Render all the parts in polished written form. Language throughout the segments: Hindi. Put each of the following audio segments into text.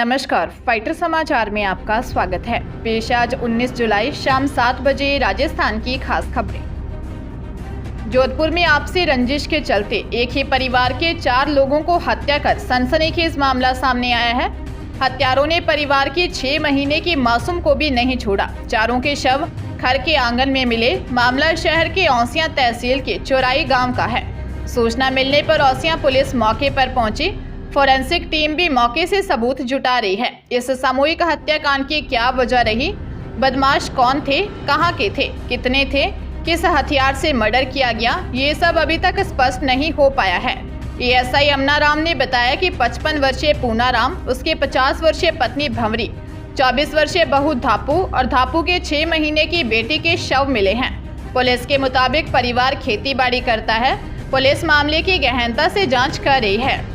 नमस्कार, फाइटर समाचार में आपका स्वागत है। पेश आज 19 जुलाई शाम 7 बजे राजस्थान की खास खबरें। जोधपुर में आपसी रंजिश के चलते एक ही परिवार के 4 लोगों को हत्या कर सनसनीखेज मामला सामने आया है। हत्यारों ने परिवार की 6 महीने की मासूम को भी नहीं छोड़ा। चारों के शव घर के आंगन में मिले। मामला शहर के औसियां तहसील के चौराई गांव का है। सूचना मिलने पर औसियां पुलिस मौके पर पहुंची। फोरेंसिक टीम भी मौके से सबूत जुटा रही है। इस सामूहिक हत्याकांड की क्या वजह रही, बदमाश कौन थे, कहां के थे, कितने थे, किस हथियार से मर्डर किया गया, ये सब अभी तक स्पष्ट नहीं हो पाया है। एएसआई अमनाराम ने बताया कि 55 वर्षीय पूनाराम, उसके 50 वर्षीय पत्नी भंवरी, 24 वर्षीय बहू धापू और धापू के 6 महीने की बेटी के शव मिले हैं। पुलिस के मुताबिक परिवार खेती बाड़ी करता है। पुलिस मामले की गहनता से जांच कर रही है।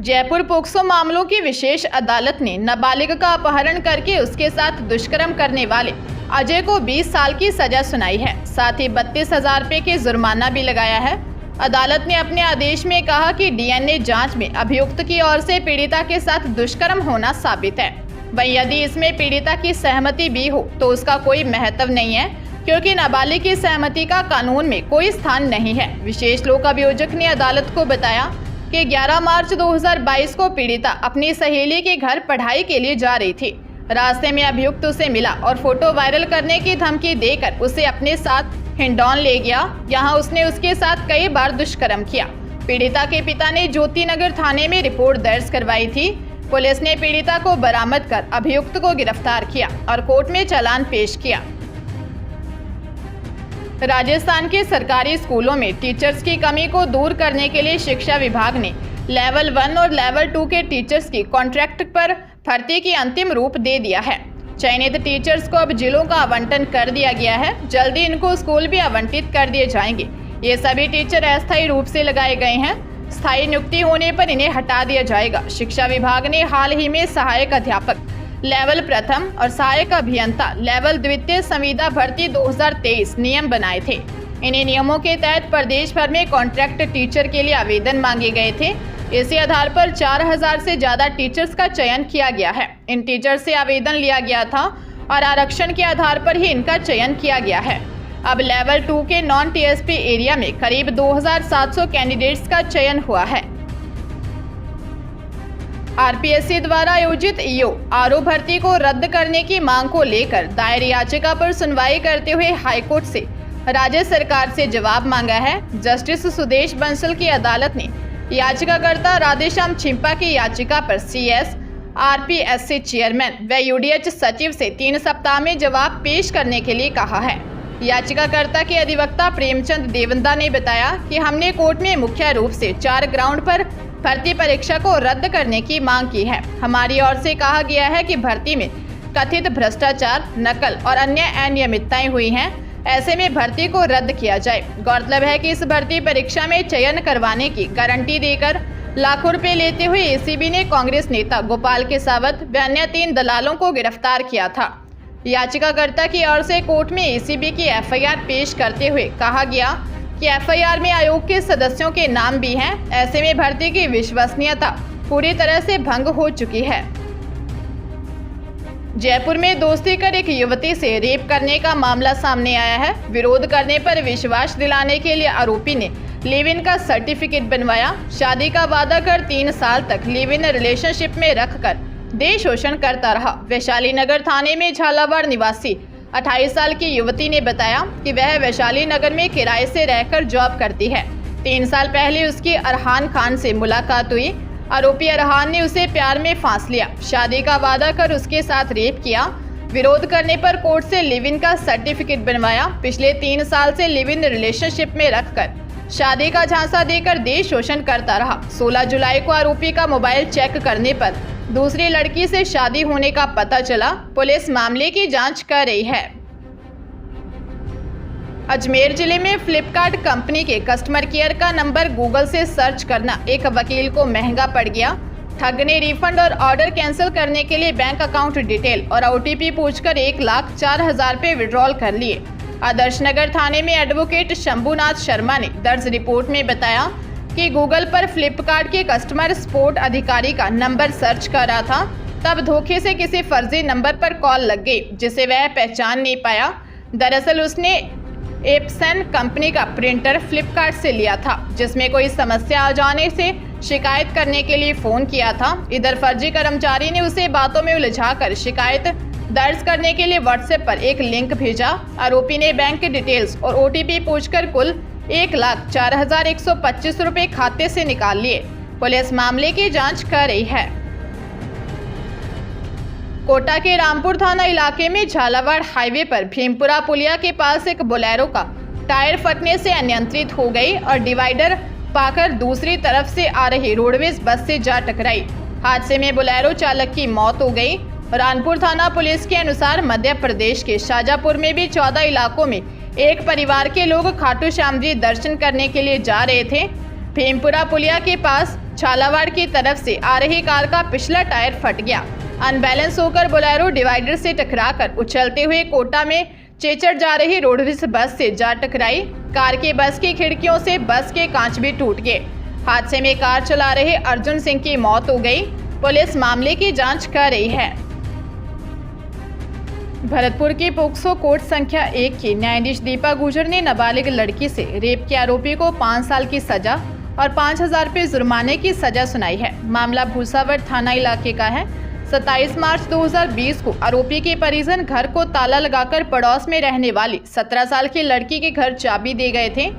जयपुर पोक्सो मामलों की विशेष अदालत ने नाबालिग का अपहरण करके उसके साथ दुष्कर्म करने वाले अजय को 20 साल की सजा सुनाई है। साथ ही 32,000 रुपये के जुर्माना भी लगाया है। अदालत ने अपने आदेश में कहा कि डीएनए जांच में अभियुक्त की ओर से पीड़िता के साथ दुष्कर्म होना साबित है। वहीं यदि इसमें पीड़िता की सहमति भी हो तो उसका कोई महत्व नहीं है, क्योंकि नाबालिग की सहमति का कानून में कोई स्थान नहीं है। विशेष लोक अभियोजक ने अदालत को बताया कि 11 मार्च 2022 को पीड़िता अपनी सहेली के घर पढ़ाई के लिए जा रही थी। रास्ते में अभियुक्त उसे मिला और फोटो वायरल करने की धमकी देकर उसे अपने साथ हिंडौन ले गया। यहाँ उसने उसके साथ कई बार दुष्कर्म किया। पीड़िता के पिता ने ज्योतिनगर थाने में रिपोर्ट दर्ज करवाई थी। पुलिस ने पीड़िता को बरामद कर अभियुक्त को गिरफ्तार किया और कोर्ट में चालान पेश किया। राजस्थान के सरकारी स्कूलों में टीचर्स की कमी को दूर करने के लिए शिक्षा विभाग ने लेवल 1 और लेवल 2 के टीचर्स की कॉन्ट्रैक्ट पर भर्ती की अंतिम रूप दे दिया है। चयनित टीचर्स को अब जिलों का आवंटन कर दिया गया है। जल्दी इनको स्कूल भी आवंटित कर दिए जाएंगे। ये सभी टीचर अस्थायी रूप से लगाए गए हैं। स्थायी नियुक्ति होने पर इन्हें हटा दिया जाएगा। शिक्षा विभाग ने हाल ही में सहायक अध्यापक लेवल प्रथम और सहायक अभियंता लेवल द्वितीय संविदा भर्ती 2023 नियम बनाए थे। इन्हीं नियमों के तहत प्रदेश भर में कॉन्ट्रैक्ट टीचर के लिए आवेदन मांगे गए थे। इसी आधार पर 4000 से ज्यादा टीचर्स का चयन किया गया है। इन टीचर से आवेदन लिया गया था और आरक्षण के आधार पर ही इनका चयन किया गया है। अब लेवल 2 के नॉन टीएसपी एरिया में करीब 2700 कैंडिडेट्स का चयन हुआ है। आरपीएससी द्वारा आयोजित ईओ आरओ भर्ती को रद्द करने की मांग को लेकर दायर याचिका पर सुनवाई करते हुए हाईकोर्ट से राज्य सरकार से जवाब मांगा है। जस्टिस सुदेश बंसल की अदालत ने याचिकाकर्ता राधेश्याम छिंपा की याचिका पर सीएस, आरपीएससी चेयरमैन व यूडीएच सचिव से 3 सप्ताह में जवाब पेश करने के लिए कहा है। याचिकाकर्ता के अधिवक्ता प्रेमचंद देवंदा ने बताया कि हमने कोर्ट में मुख्य रूप से 4 ग्राउंड पर भर्ती परीक्षा को रद्द करने की मांग की है। हमारी ओर से कहा गया है कि भर्ती में कथित भ्रष्टाचार, नकल और अन्य अनियमितताएं हुई हैं। ऐसे में भर्ती को रद्द किया जाए। गौरतलब है कि इस भर्ती परीक्षा में चयन करवाने की गारंटी देकर लाखों रुपए लेते हुए एसीबी ने कांग्रेस नेता गोपाल केसावत व अन्य 3 दलालों को गिरफ्तार किया था। याचिकाकर्ता की ओर से कोर्ट में एसीबी की एफआईआर पेश करते हुए कहा गया कि एफआईआर में आयोग के सदस्यों के नाम भी हैं। ऐसे में भर्ती की विश्वसनीयता पूरी तरह से भंग हो चुकी है। जयपुर में दोस्ती कर एक युवती से रेप करने का मामला सामने आया है। विरोध करने पर विश्वास दिलाने के लिए आरोपी ने लिव इन का सर्टिफिकेट बनवाया। शादी का वादा कर 3 साल तक लिव इन रिलेशनशिप में रखकर देह शोषण करता रहा। वैशाली नगर थाने में झालावाड़ निवासी 28 साल की युवती ने बताया कि वह वैशाली नगर में किराए से रहकर जॉब करती है। 3 साल पहले उसकी अरहान खान से मुलाकात हुई। आरोपी अरहान ने उसे प्यार में फांस लिया। शादी का वादा कर उसके साथ रेप किया। विरोध करने पर कोर्ट से लिव इन का सर्टिफिकेट बनवाया। पिछले 3 साल से लिव इन रिलेशनशिप में रखकर शादी का झांसा देकर देह शोषण करता रहा। 16 जुलाई को आरोपी का मोबाइल चेक करने पर दूसरी लड़की से शादी होने का पता चला। पुलिस मामले की जांच कर रही है। अजमेर जिले में फ्लिपकार्ट कंपनी के कस्टमर केयर का नंबर गूगल से सर्च करना एक वकील को महंगा पड़ गया। ठग ने रिफंड और ऑर्डर कैंसिल करने के लिए बैंक अकाउंट डिटेल और ओटीपी पूछकर 1,04,000 रुपये विड्रॉल कर लिए। आदर्श नगर थाने में एडवोकेट शंभुनाथ शर्मा ने दर्ज रिपोर्ट में बताया कि गूगल पर फ्लिपकार्ट के कस्टमर सपोर्ट अधिकारी का नंबर सर्च कर रहा था, तब धोखे से किसी फर्जी नंबर पर कॉल लग गई जिसे वह पहचान नहीं पाया। दरअसल उसने एप्सन कंपनी का प्रिंटर फ्लिपकार्ट से लिया था, जिसमें कोई समस्या आ जाने से शिकायत करने के लिए फ़ोन किया था। इधर फर्जी कर्मचारी ने उसे बातों में उलझाकर शिकायत दर्ज करने के लिए व्हाट्सएप पर एक लिंक भेजा। आरोपी ने बैंक डिटेल्स और OTP पूछकर कुल 1,04,125 रुपये खाते से निकाल लिए। पुलिस मामले की जांच कर रही है। कोटा के रामपुर थाना इलाके में झालावाड़ हाईवे पर भीमपुरा पुलिया के पास एक बोलेरो का टायर फटने से अनियंत्रित हो गई और डिवाइडर पाकर दूसरी तरफ से आ रही रोडवेज बस से जा टकराई। हादसे में बोलेरो चालक की मौत हो गई। रामपुर थाना पुलिस के अनुसार मध्य प्रदेश के शाजापुर में भी 14 इलाकों में एक परिवार के लोग खाटू श्याम जी दर्शन करने के लिए जा रहे थे। भीमपुरा पुलिया के पास झालावाड़ की तरफ से आ रही कार का पिछला टायर फट गया। अनबैलेंस होकर बोलेरो डिवाइडर से टकराकर उछलते हुए कोटा में चेचड़ जा रही रोडवेज बस से जा टकराई। कार के बस की खिड़कियों से बस के कांच भी टूट गए। हादसे में कार चला रहे अर्जुन सिंह की मौत हो गई। पुलिस मामले की जांच कर रही है। भरतपुर की पोक्सो कोर्ट संख्या 1 की न्यायाधीश दीपा गुर्जर ने नाबालिग लड़की से रेप के आरोपी को 5 साल की सजा और 5,000 रुपये जुर्माने की सजा सुनाई है। मामला भूसावड़ थाना इलाके का है। 27 मार्च 2020 को आरोपी के परिजन घर को ताला लगाकर पड़ोस में रहने वाली 17 साल की लड़की के घर चाबी दे गए थे।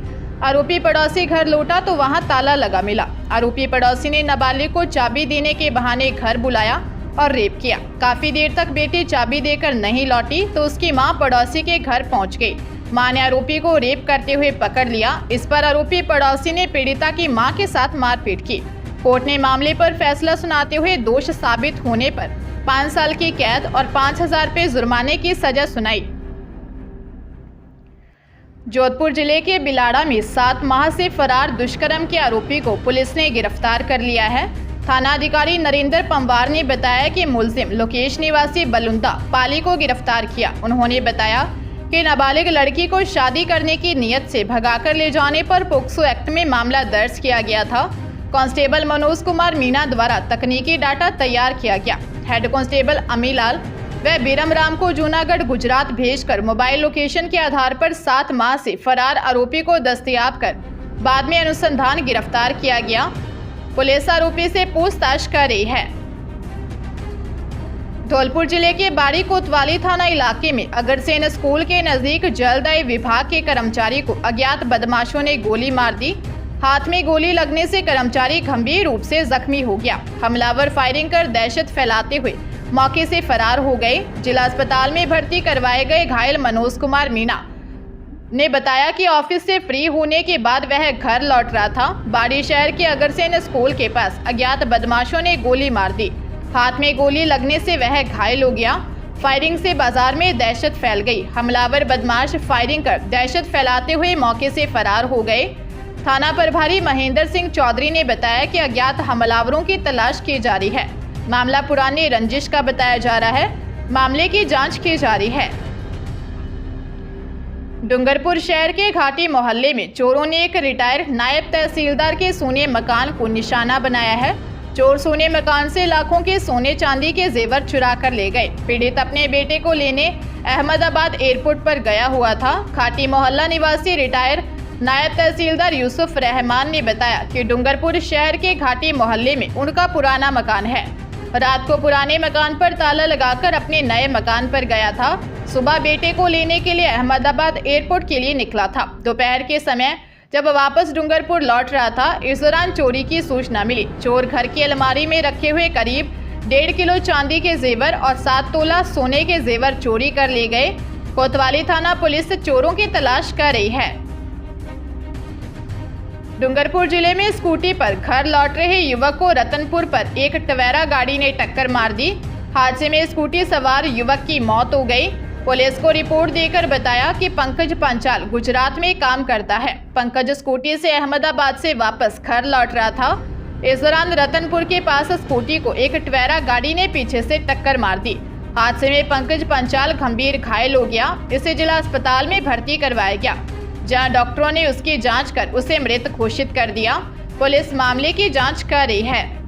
आरोपी पड़ोसी घर लौटा तो वहां ताला लगा मिला। आरोपी पड़ोसी ने नाबालिग को चाबी देने के बहाने घर बुलाया और रेप किया। काफी देर तक बेटी चाबी देकर नहीं लौटी तो उसकी मां पड़ोसी के घर पहुंच गई। मां ने आरोपी को रेप करते हुए पकड़ लिया। इस पर आरोपी पड़ोसी ने पीड़िता की मां के साथ मारपीट की। कोर्ट ने मामले पर फैसला सुनाते हुए दोष साबित होने पर 5 साल की कैद और 5,000 रुपये जुर्माने की सजा सुनाई। जोधपुर जिले के बिलाड़ा में 7 माह से फरार दुष्कर्म के आरोपी को पुलिस ने गिरफ्तार कर लिया है। थाना अधिकारी नरेंद्र पंवार ने बताया कि मुलजिम लोकेश निवासी बलुंदा पाली को गिरफ्तार किया। उन्होंने बताया कि नाबालिग लड़की को शादी करने की नीयत से भगाकर ले जाने पर पोक्सो एक्ट में मामला दर्ज किया गया था। कांस्टेबल मनोज कुमार मीणा द्वारा तकनीकी डाटा तैयार किया गया। हेड कांस्टेबल अमीलाल व बीरमराम को जूनागढ़ गुजरात भेजकर मोबाइल लोकेशन के आधार पर 7 माह से फरार आरोपी को दस्तयाब कर बाद में अनुसंधान गिरफ्तार किया गया। पुलिस आरोपी से पूछताछ कर रही है। धौलपुर जिले के बाड़ी कोतवाली थाना इलाके में अगरसेन स्कूल के नजदीक जलदाय विभाग के कर्मचारी को अज्ञात बदमाशों ने गोली मार दी। हाथ में गोली लगने से कर्मचारी गंभीर रूप से जख्मी हो गया। हमलावर फायरिंग कर दहशत फैलाते हुए मौके से फरार हो गए। जिला अस्पताल में भर्ती करवाए गए घायल मनोज कुमार मीणा ने बताया कि ऑफिस से फ्री होने के बाद वह घर लौट रहा था। बाड़ी शहर के अगरसेन स्कूल के पास अज्ञात बदमाशों ने गोली मार दी। हाथ में गोली लगने से वह घायल हो गया। फायरिंग से बाजार में दहशत फैल गई। हमलावर बदमाश फायरिंग कर दहशत फैलाते हुए मौके से फरार हो गए। थाना प्रभारी महेंद्र सिंह चौधरी ने बताया कि अज्ञात हमलावरों की तलाश की जा रही है। मामला पुरानी रंजिश का बताया जा रहा है। मामले की जांच की जा रही है। डूंगरपुर शहर के घाटी मोहल्ले में चोरों ने एक रिटायर्ड नायब तहसीलदार के सोने मकान को निशाना बनाया है। चोर सोने मकान से लाखों के सोने चांदी के जेवर चुरा कर ले गए। पीड़ित अपने बेटे को लेने अहमदाबाद एयरपोर्ट पर गया हुआ था। घाटी मोहल्ला निवासी रिटायर्ड नायब तहसीलदार यूसुफ रहमान ने बताया कि डूंगरपुर शहर के घाटी मोहल्ले में उनका पुराना मकान है। रात को पुराने मकान पर ताला लगाकर अपने नए मकान पर गया था। सुबह बेटे को लेने के लिए अहमदाबाद एयरपोर्ट के लिए निकला था। दोपहर के समय जब वापस डूंगरपुर लौट रहा था, इस दौरान चोरी की सूचना मिली। चोर घर की अलमारी में रखे हुए करीब 1.5 किलो चांदी के जेवर और 7 तोला सोने के जेवर चोरी कर ले गए। कोतवाली थाना पुलिस चोरों की तलाश कर रही है। डूंगरपुर जिले में स्कूटी पर घर लौट रहे युवक को रतनपुर पर एक टवेरा गाड़ी ने टक्कर मार दी। हादसे में स्कूटी सवार युवक की मौत हो गई। पुलिस को रिपोर्ट देकर बताया कि पंकज पंचाल गुजरात में काम करता है। पंकज स्कूटी से अहमदाबाद से वापस घर लौट रहा था। इस दौरान रतनपुर के पास स्कूटी को एक टवेरा गाड़ी ने पीछे से टक्कर मार दी। हादसे में पंकज पंचाल गंभीर घायल हो गया। इसे जिला अस्पताल में भर्ती करवाया गया, जहां डॉक्टरों ने उसकी जांच कर उसे मृत घोषित कर दिया। पुलिस मामले की जांच कर रही है।